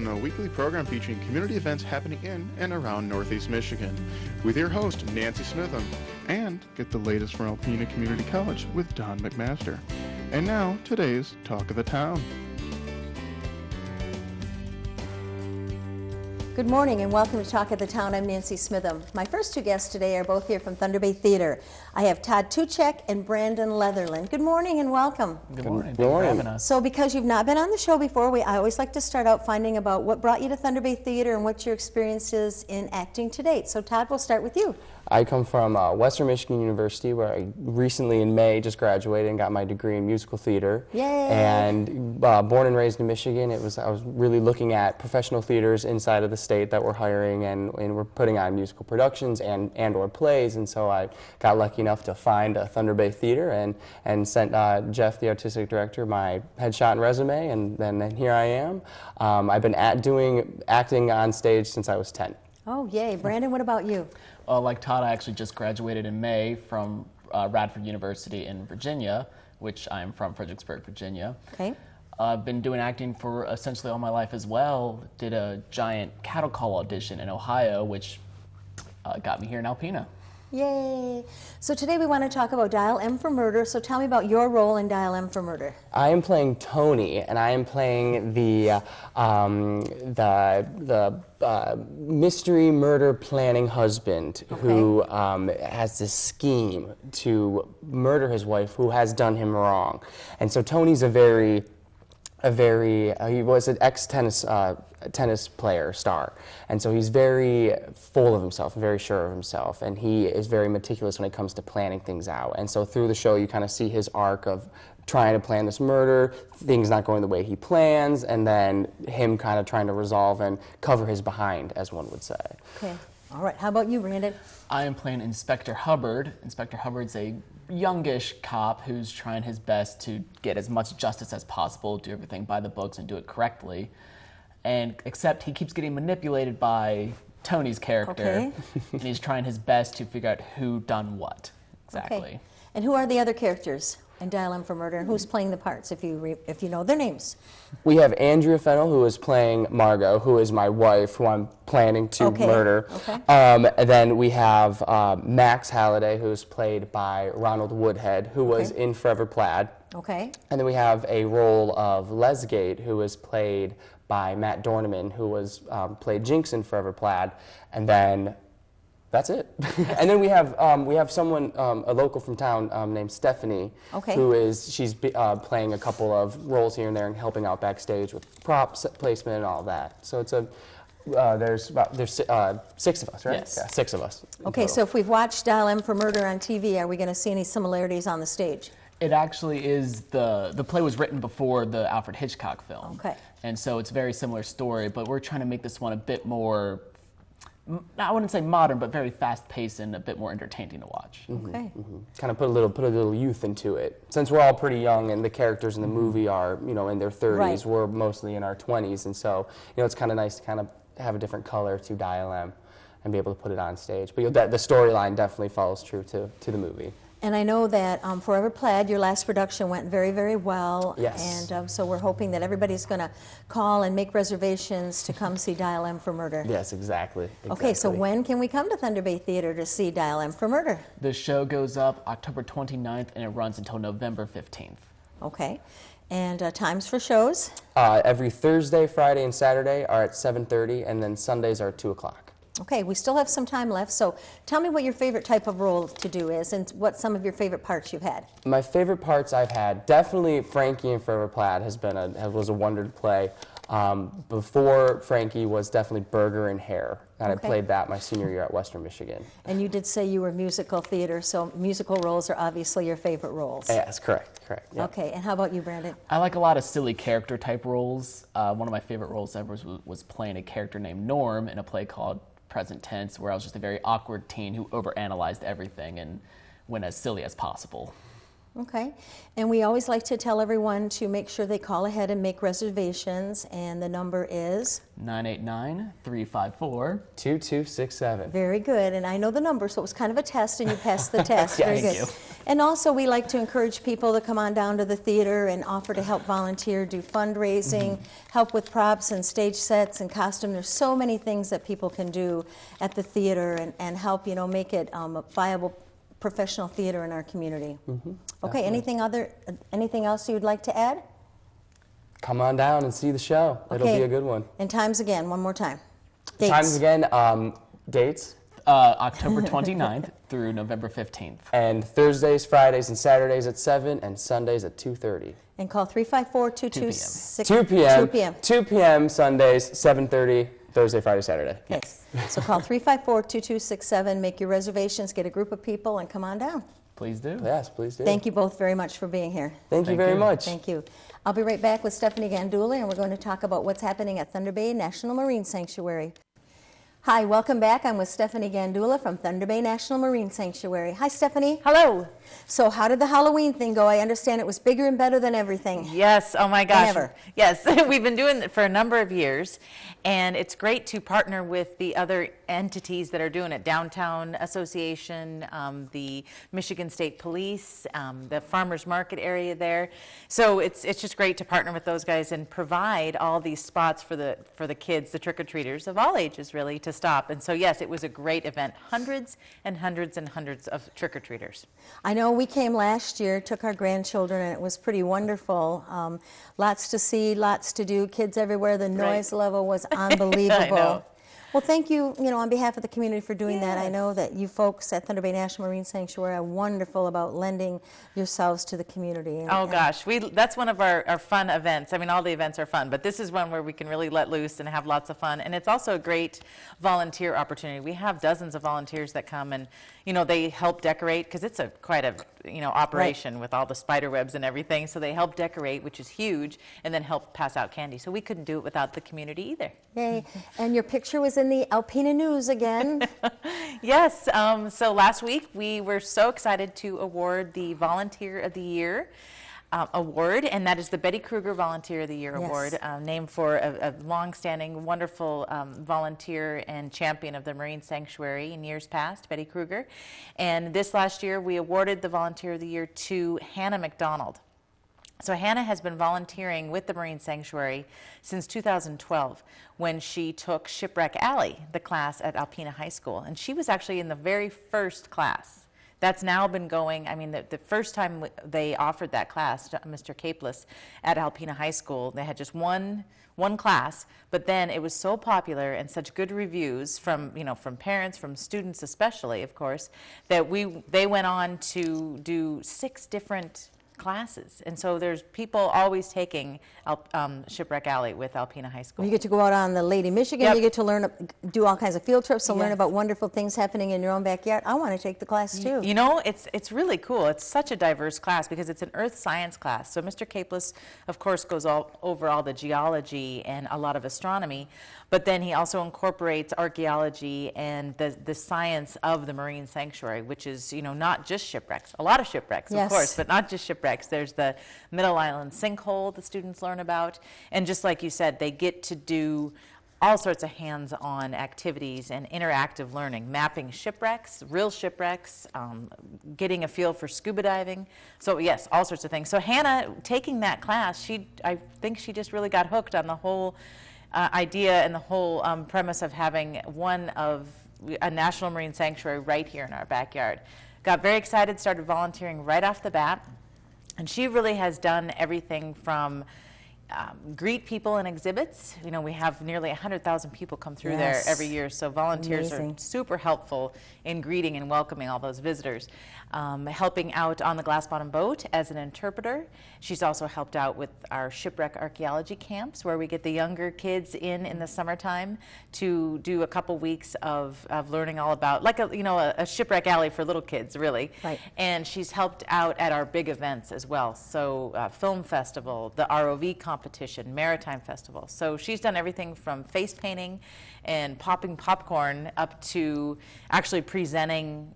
Town, a weekly program featuring community events happening in and around Northeast Michigan, with your host, Nancy Smitham, and get the latest from Alpena Community College with Don McMaster. And now, today's Talk of the Town. Good morning and welcome to Talk of the Town. I'm Nancy Smitham. My first two guests today are both here from Thunder Bay Theater. I have Todd Tuchek and Brandon Leatherland. Good morning and welcome. Good morning. Thanks for having us. So because you've not been on the show before, I always like to start out finding about what brought you to Thunder Bay Theater and what your experience is in acting to date. So Todd, we'll start with you. I come from Western Michigan University, where I recently in May just graduated and got my degree in musical theater. Yay! And born and raised in Michigan, I was really looking at professional theaters inside of the state that were hiring and were putting on musical productions and or plays. And so I got lucky enough to find a Thunder Bay Theater and sent Jeff, the artistic director, my headshot and resume, and then here I am. I've been doing acting on stage since I was 10. Oh, yay. Brandon, what about you? Like Todd, I actually just graduated in May from Radford University in Virginia, which I'm from Fredericksburg, Virginia. Okay. I've been doing acting for essentially all my life as well. Did a giant cattle call audition in Ohio, which got me here in Alpena. Yay! So today we want to talk about Dial M for Murder. So tell me about your role in Dial M for Murder. I am playing Tony, and I am playing the mystery murder planning husband who has this scheme to murder his wife, who has done him wrong. And so Tony's he was an tennis player star, and so he's very full of himself, very sure of himself, and he is very meticulous when it comes to planning things out. And so through the show you kind of see his arc of trying to plan this murder, things not going the way he plans, and then him kind of trying to resolve and cover his behind, as one would say. Okay. All right. How about you, Brandon? I am playing Inspector Hubbard. Inspector Hubbard's a youngish cop who's trying his best to get as much justice as possible, do everything by the books and do it correctly. And except he keeps getting manipulated by Tony's character, and he's trying his best to figure out who done what exactly. Okay. And who are the other characters in Dial M for Murder, and who's playing the parts, if you know their names? We have Andrea Fennell, who is playing Margot, who is my wife, who I'm planning to murder. Okay. And then we have Max Halliday, who's played by Ronald Woodhead, who was in Forever Plaid. Okay. And then we have a role of Lesgate, who is played by Matt Dorneman, who was played Jinx in Forever Plaid. And then that's it. And then we have someone, a local from town named Stephanie, she's playing a couple of roles here and there and helping out backstage with props placement and all that. So it's there's 6 of us, right? Yes. Yeah, 6 of us. Okay, so if we've watched Dial M for Murder on TV, are we going to see any similarities on the stage? It actually is, the play was written before the Alfred Hitchcock film. Okay. And so it's a very similar story, but we're trying to make this one a bit more, I wouldn't say modern, but very fast-paced and a bit more entertaining to watch. Okay. Kind of put a little youth into it. Since we're all pretty young and the characters in the movie are, in their 30s, Right. we're mostly in our 20s, and so, it's kind of nice to kind of have a different color to Dial M and be able to put it on stage. But the storyline definitely follows true to the movie. And I know that Forever Plaid, your last production, went very, very well. Yes. And so we're hoping that everybody's going to call and make reservations to come see Dial M for Murder. Yes, exactly. Okay, so when can we come to Thunder Bay Theater to see Dial M for Murder? The show goes up October 29th and it runs until November 15th. Okay. And times for shows? Every Thursday, Friday, and Saturday are at 7:30, and then Sundays are 2 o'clock. Okay, we still have some time left, so tell me what your favorite type of role to do is and what some of your favorite parts you've had. My favorite parts I've had, definitely Frankie in Forever Plaid was a wonder to play. Before Frankie was definitely Burger and Hare, and I played that my senior year at Western Michigan. And you did say you were musical theater, so musical roles are obviously your favorite roles. Yes, correct. Yep. Okay, and how about you, Brandon? I like a lot of silly character type roles. One of my favorite roles ever was playing a character named Norm in a play called Present Tense, where I was just a very awkward teen who overanalyzed everything and went as silly as possible. Okay. And we always like to tell everyone to make sure they call ahead and make reservations. And the number is? 989-354-2267. Very good. And I know the number, so it was kind of a test, and you passed the test. Yes. Very Thank good. you. And also, we like to encourage people to come on down to the theater and offer to help volunteer, do fundraising, help with props and stage sets and costume. There's so many things that people can do at the theater and help, make it a viable professional theater in our community. Okay, anything else you'd like to add? Come on down and see the show. It'll Okay. be a good one. And times again, one more time. Dates. Times again, dates, October 29th through November 15th. and Thursdays, Fridays, and Saturdays at 7, and Sundays at 2:30. And call 354-226. 2 p.m. 2 p.m. 2 p.m. Sundays, 7:30 Thursday, Friday, Saturday. Yes. So call 354-2267, make your reservations, get a group of people, and come on down. Please do. Yes, please do. Thank you both very much for being here. Thank you Thank very you. much. Thank you. I'll be right back with Stephanie Gandula, and we're going to talk about what's happening at Thunder Bay National Marine Sanctuary. Hi, welcome back. I'm with Stephanie Gandula from Thunder Bay National Marine Sanctuary. Hi, Stephanie. Hello. So how did the Halloween thing go? I understand it was bigger and better than everything. Yes. Oh my gosh. ever. Yes. We've been doing it for a number of years, and it's great to partner with the other entities that are doing it. Downtown Association, the Michigan State Police, the Farmers Market area there. So it's just great to partner with those guys and provide all these spots for the kids, the trick-or-treaters of all ages, really, to stop. And so yes, it was a great event. Hundreds and hundreds and hundreds of trick-or-treaters. I know we came last year, took our grandchildren, and it was pretty wonderful. Lots to see, lots to do, kids everywhere. The noise level was unbelievable. I know. Well, thank you, on behalf of the community for doing that. I Yes. know that you folks at Thunder Bay National Marine Sanctuary are wonderful about lending yourselves to the community. And- Oh and- gosh, that's one of our fun events. I mean, all the events are fun, but this is one where we can really let loose and have lots of fun. And it's also a great volunteer opportunity. We have dozens of volunteers that come and, they help decorate, because it's quite a operation with all the spider webs and everything. So they help decorate, which is huge, and then help pass out candy. So we couldn't do it without the community either. Yay. And your picture was in the Alpena News again. Yes, so last week we were so excited to award the Volunteer of the Year award, and that is the Betty Kruger Volunteer of the Year Yes. award, named for a long-standing, wonderful volunteer and champion of the Marine Sanctuary in years past, Betty Kruger. And this last year we awarded the Volunteer of the Year to Hannah McDonald. So Hannah has been volunteering with the Marine Sanctuary since 2012, when she took Shipwreck Alley, the class at Alpena High School. And she was actually in the very first class. That's now been going, the first time they offered that class to Mr. Capeless at Alpena High School, they had just one class, but then it was so popular and such good reviews from parents, from students especially, of course, that they went on to do 6 different classes. And so there's people always taking Shipwreck Alley with Alpena High School. You get to go out on the Lady Michigan. Yep. You get to do all kinds of field trips to learn Yes. about wonderful things happening in your own backyard. I want to take the class too. It's really cool. It's such a diverse class because it's an earth science class. So Mr. Capeless, of course, goes over all the geology and a lot of astronomy, but then he also incorporates archaeology and the science of the Marine Sanctuary, which is, not just shipwrecks. A lot of shipwrecks, Yes. of course, but not just shipwrecks. There's the Middle Island sinkhole the students learn about. And just like you said, they get to do all sorts of hands-on activities and interactive learning, mapping shipwrecks, real shipwrecks, getting a feel for scuba diving. So yes, all sorts of things. So Hannah, taking that class, I think she just really got hooked on the whole idea and the whole premise of having a National Marine Sanctuary right here in our backyard. Got very excited, started volunteering right off the bat, and she really has done everything from greet people in exhibits. We have nearly 100,000 people come through there Yes. every year, so volunteers Amazing. are super helpful in greeting and welcoming all those visitors. Helping out on the Glass Bottom Boat as an interpreter. She's also helped out with our shipwreck archaeology camps, where we get the younger kids in the summertime to do a couple weeks of learning all about, like a shipwreck alley for little kids, really. Right. And she's helped out at our big events as well. So Film Festival, the ROV competition, Maritime Festival. So she's done everything from face painting and popping popcorn up to actually presenting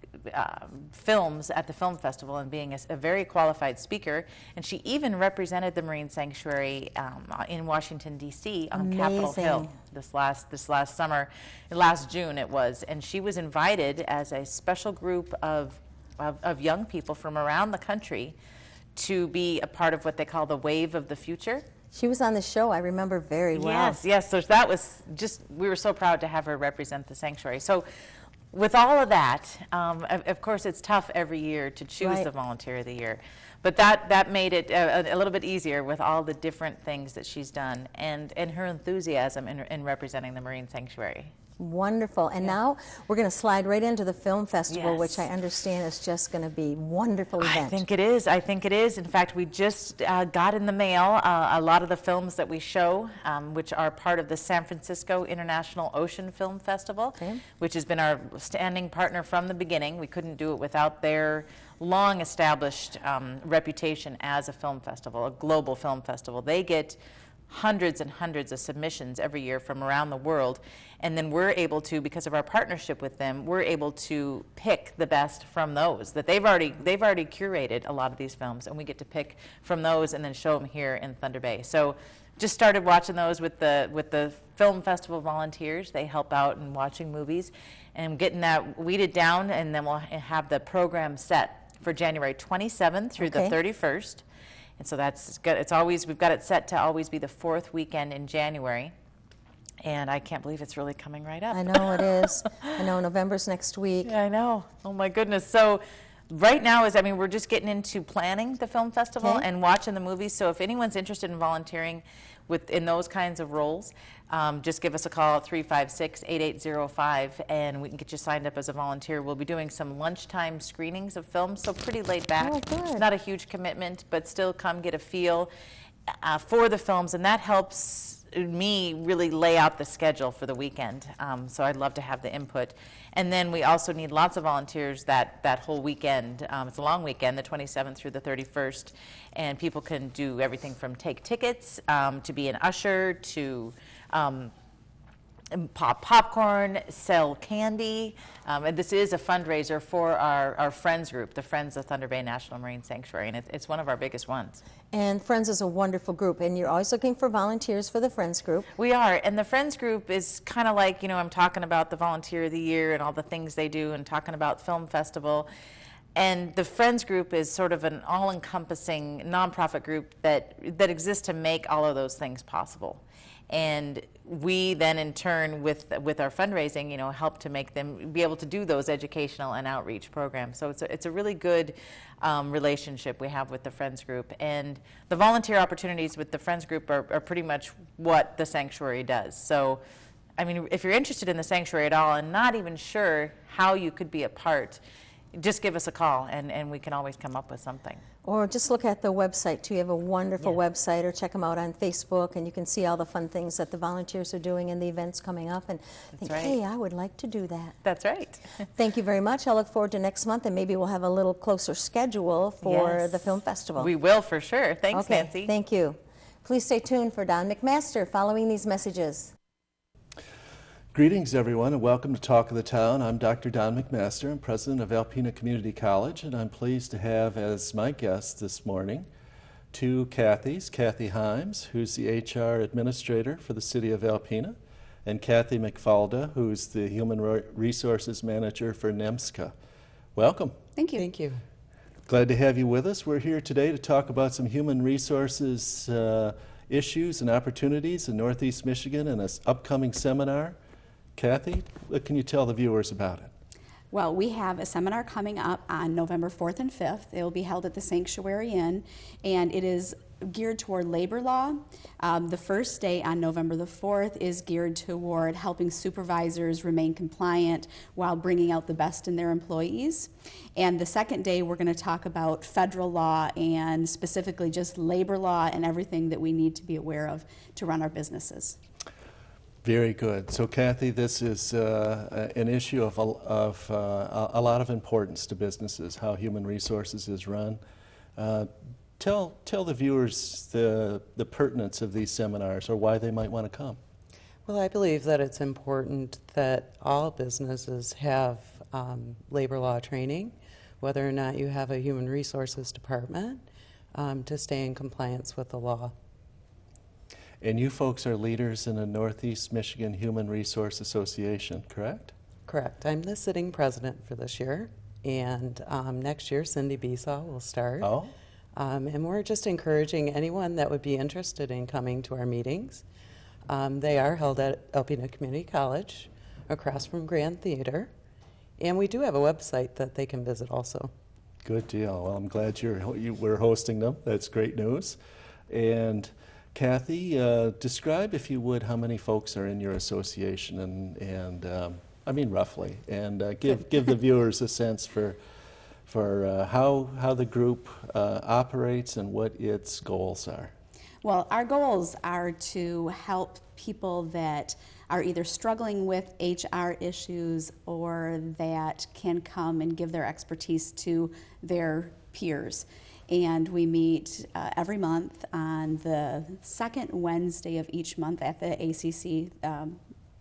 films at the film festival and being a very qualified speaker. And she even represented the Marine Sanctuary in Washington, D.C. on Capitol Hill this last summer, last June it was. And she was invited as a special group of young people from around the country to be a part of what they call the Wave of the Future. She was on the show, I remember very well. Yes, so that was just, we were so proud to have her represent the sanctuary. So with all of that, of course it's tough every year to choose the Volunteer of the Year, but that made it a little bit easier with all the different things that she's done and her enthusiasm in representing the Marine Sanctuary. Wonderful. And now we're going to slide right into the film festival, Yes. which I understand is just going to be a wonderful event. I think it is. I think it is. In fact, we just got in the mail a lot of the films that we show, which are part of the San Francisco International Ocean Film Festival, which has been our standing partner from the beginning. We couldn't do it without their long established reputation as a film festival, a global film festival. They get hundreds and hundreds of submissions every year from around the world, and then we're able to, because of our partnership with them, we're able to pick the best from those that they've already curated a lot of these films, and we get to pick from those and then show them here in Thunder Bay. So just started watching those with the film festival volunteers. They help out in watching movies and getting that weeded down, and then we'll have the program set for January 27th through the 31st. And so that's good. It's always, we've got it set to always be the fourth weekend in January. And I can't believe it's really coming right up. I know it is. I know November's next week. Yeah, I know. Oh my goodness. So right now we're just getting into planning the film festival and watching the movies. So if anyone's interested in volunteering in those kinds of roles, just give us a call at 356-8805 and we can get you signed up as a volunteer. We'll be doing some lunchtime screenings of films, so pretty laid back. Oh, good. It's not a huge commitment, but still come get a feel for the films, and that helps me really lay out the schedule for the weekend. So I'd love to have the input. And then we also need lots of volunteers that whole weekend. It's a long weekend, the 27th through the 31st, and people can do everything from take tickets, to be an usher, to pop popcorn, sell candy. And this is a fundraiser for our Friends group, the Friends of Thunder Bay National Marine Sanctuary, and it's one of our biggest ones. And Friends is a wonderful group, and you're always looking for volunteers for the Friends group. We are, and the Friends group is kind of like, I'm talking about the Volunteer of the Year and all the things they do and talking about Film Festival. And the Friends group is sort of an all-encompassing nonprofit group that exists to make all of those things possible. And we then, in turn, with our fundraising, help to make them be able to do those educational and outreach programs. So it's a really good relationship we have with the Friends group. And the volunteer opportunities with the Friends group are pretty much what the Sanctuary does. So, if you're interested in the Sanctuary at all and not even sure how you could be a part, just give us a call, and we can always come up with something. Or just look at the website, too. You have a wonderful website, or check them out on Facebook, and you can see all the fun things that the volunteers are doing and the events coming up, and think, hey, I would like to do that. That's right. Thank you very much. I look forward to next month, and maybe we'll have a little closer schedule for the film festival. We will, for sure. Thanks, okay, Nancy. Thank you. Please stay tuned for Don McMaster following these messages. Greetings, everyone, and welcome to Talk of the Town. I'm Dr. Don McMaster. I'm president of Alpena Community College, and I'm pleased to have as my guest this morning two Kathys, Kathy Himes, who's the HR administrator for the city of Alpena, and Kathy McFalda, who's the human resources manager for NEMSCA. Welcome. Thank you. Thank you. Glad to have you with us. We're here today to talk about some human resources issues and opportunities in Northeast Michigan and an upcoming seminar. Kathy, what can you tell the viewers about it? Well, we have a seminar coming up on November 4th and 5th. It will be held at the Sanctuary Inn, and it is geared toward labor law. The first day on November the 4th is geared toward helping supervisors remain compliant while bringing out the best in their employees. And the second day, we're going to talk about federal law and specifically just labor law and everything that we need to be aware of to run our businesses. Very good. So, Kathy, this is an issue of a lot of importance to businesses, how human resources is run. Tell the viewers the pertinence of these seminars or why they might want to come. Well, I believe that it's important that all businesses have labor law training, whether or not you have a human resources department, to stay in compliance with the law. And you folks are leaders in the Northeast Michigan Human Resource Association, correct? Correct. I'm the sitting president for this year, and next year Cindy Besaw will start. Oh, And we're just encouraging anyone that would be interested in coming to our meetings. They are held at Alpena Community College, across from Grand Theater, and we do have a website that they can visit also. good deal. Well, I'm glad we're hosting them. That's great news. And Kathy, describe, if you would, how many folks are in your association, and I mean roughly, and give the viewers a sense for how the group operates and what its goals are. Well, our goals are to help people that are either struggling with HR issues or that can come and give their expertise to their peers. And we meet every month on the second Wednesday of each month at the ACC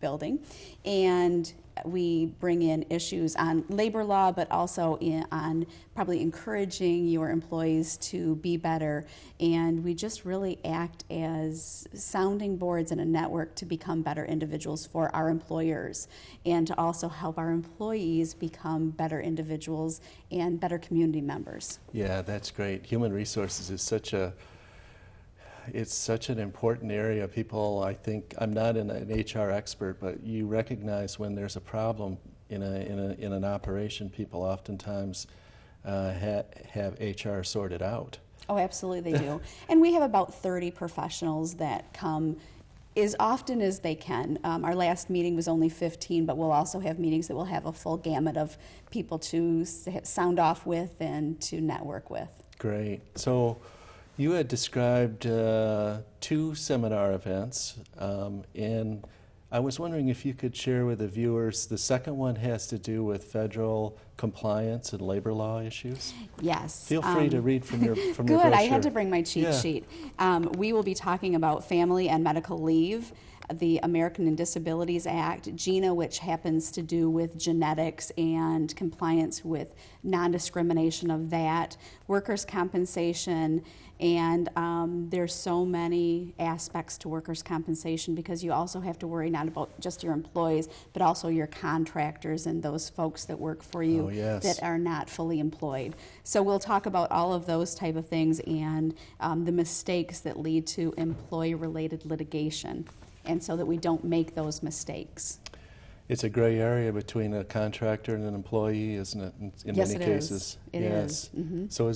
building. And we bring in issues on labor law, but also on probably encouraging your employees to be better. And we just really act as sounding boards and a network to become better individuals for our employers, and to also help our employees become better individuals and better community members. Yeah, that's great. Human resources is it's such an important area. People, I think, I'm not an HR expert, but you recognize when there's a problem in an operation, people oftentimes have HR sorted out. Oh, absolutely they do. And we have about 30 professionals that come as often as they can. Our last meeting was only 15, but we'll also have meetings that will have a full gamut of people to sound off with and to network with. Great. So you had described 2 seminar events, and I was wondering if you could share with the viewers. The second one has to do with federal compliance and labor law issues. Yes. Feel free to read from your Good. brochure. I had to bring my cheat Yeah. sheet. We will be talking about family and medical leave, the American and Disabilities Act, GINA, which happens to do with genetics and compliance with non-discrimination of that, workers' compensation, and there's so many aspects to workers' compensation, because you also have to worry not about just your employees, but also your contractors and those folks that work for you Oh, yes. that are not fully employed. So we'll talk about all of those type of things and the mistakes that lead to employee-related litigation, and so that we don't make those mistakes. It's a gray area between a contractor and an employee, isn't it? In Yes, many it is. cases. It Yes. is. So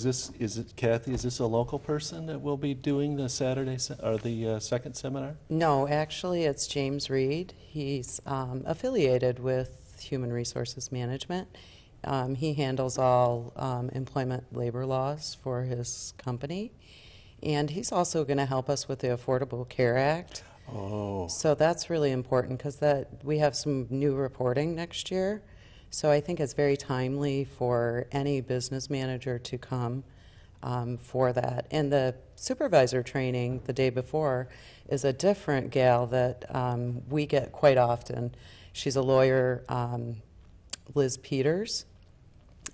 Kathy? Is this a local person that will be doing the Saturday or the second seminar? No, actually, it's James Reed. He's affiliated with Human Resources Management. He handles all employment labor laws for his company. And he's also going to help us with the Affordable Care Act. Oh, So that's really important, because we have some new reporting next year. So I think it's very timely for any business manager to come for that. And the supervisor training the day before is a different gal that we get quite often. She's a lawyer, Liz Peters,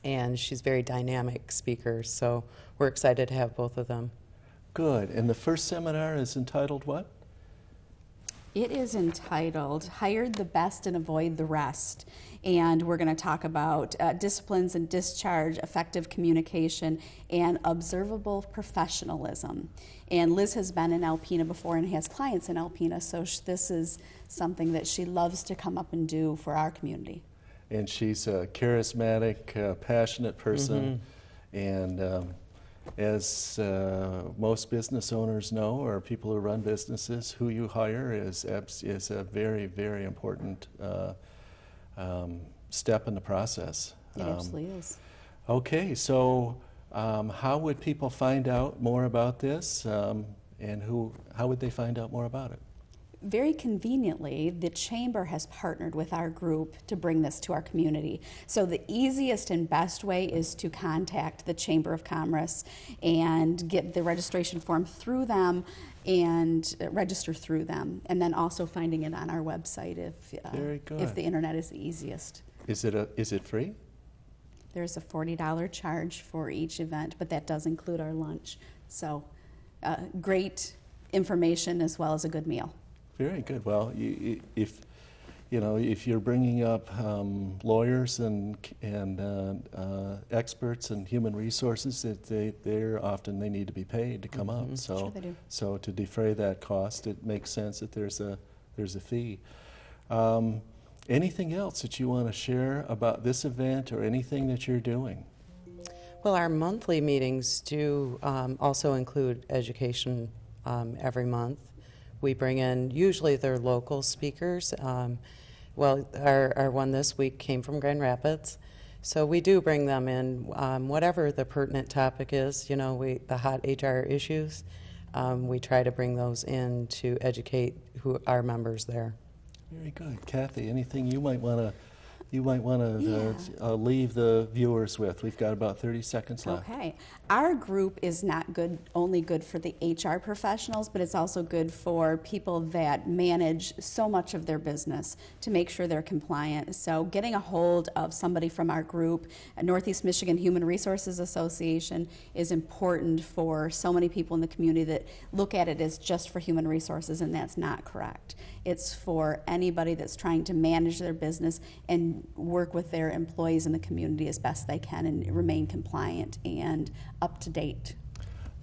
and she's a very dynamic speaker. So we're excited to have both of them. good. And the first seminar is entitled what? It is entitled Hire the Best and Avoid the Rest. And we're going to talk about disciplines and discharge, effective communication, and observable professionalism. And Liz has been in Alpena before and has clients in Alpena, so this is something that she loves to come up and do for our community. And she's a charismatic, passionate person, and as most business owners know, or people who run businesses, who you hire is a very, very important step in the process. It absolutely is. Okay, so how would people find out more about this, and how would they find out more about it? Very conveniently, the Chamber has partnered with our group to bring this to our community. So the easiest and best way is to contact the Chamber of Commerce and get the registration form through them and register through them. And then also finding it on our website Very good. if the internet is the easiest. Is it free? There's a $40 charge for each event, but that does include our lunch. So great information as well as a good meal. Very good. Well, if you're bringing up lawyers and experts and human resources, they need to be paid to come up. So Sure they do. So to defray that cost, it makes sense that there's a fee. Anything else that you want to share about this event or anything that you're doing? Well, our monthly meetings do also include education every month. We bring in, usually they're local speakers. Well, our one this week came from Grand Rapids. So we do bring them in, whatever the pertinent topic is, the hot HR issues. We try to bring those in to educate our members there. Very good. Kathy, anything you might want to leave the viewers with? We've got about 30 seconds left. Okay. Our group is not only good for the HR professionals, but it's also good for people that manage so much of their business to make sure they're compliant. So getting a hold of somebody from our group, Northeast Michigan Human Resources Association, is important for so many people in the community that look at it as just for human resources, and that's not correct. It's for anybody that's trying to manage their business and work with their employees in the community as best they can and remain compliant and up to date.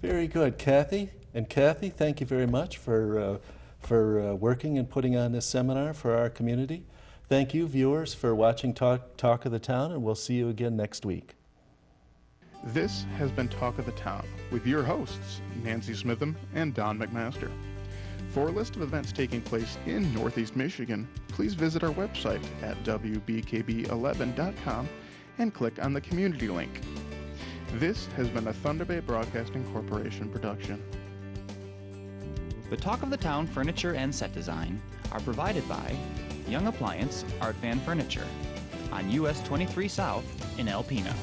Very good, Kathy. And Kathy, thank you very much for working and putting on this seminar for our community. Thank you, viewers, for watching Talk of the Town, and we'll see you again next week. This has been Talk of the Town with your hosts, Nancy Smitham and Don McMaster. For a list of events taking place in Northeast Michigan, please visit our website at wbkb11.com and click on the community link. This has been a Thunder Bay Broadcasting Corporation production. The Talk of the Town furniture and set design are provided by Young Appliance Art Van Furniture on US 23 South in Alpena.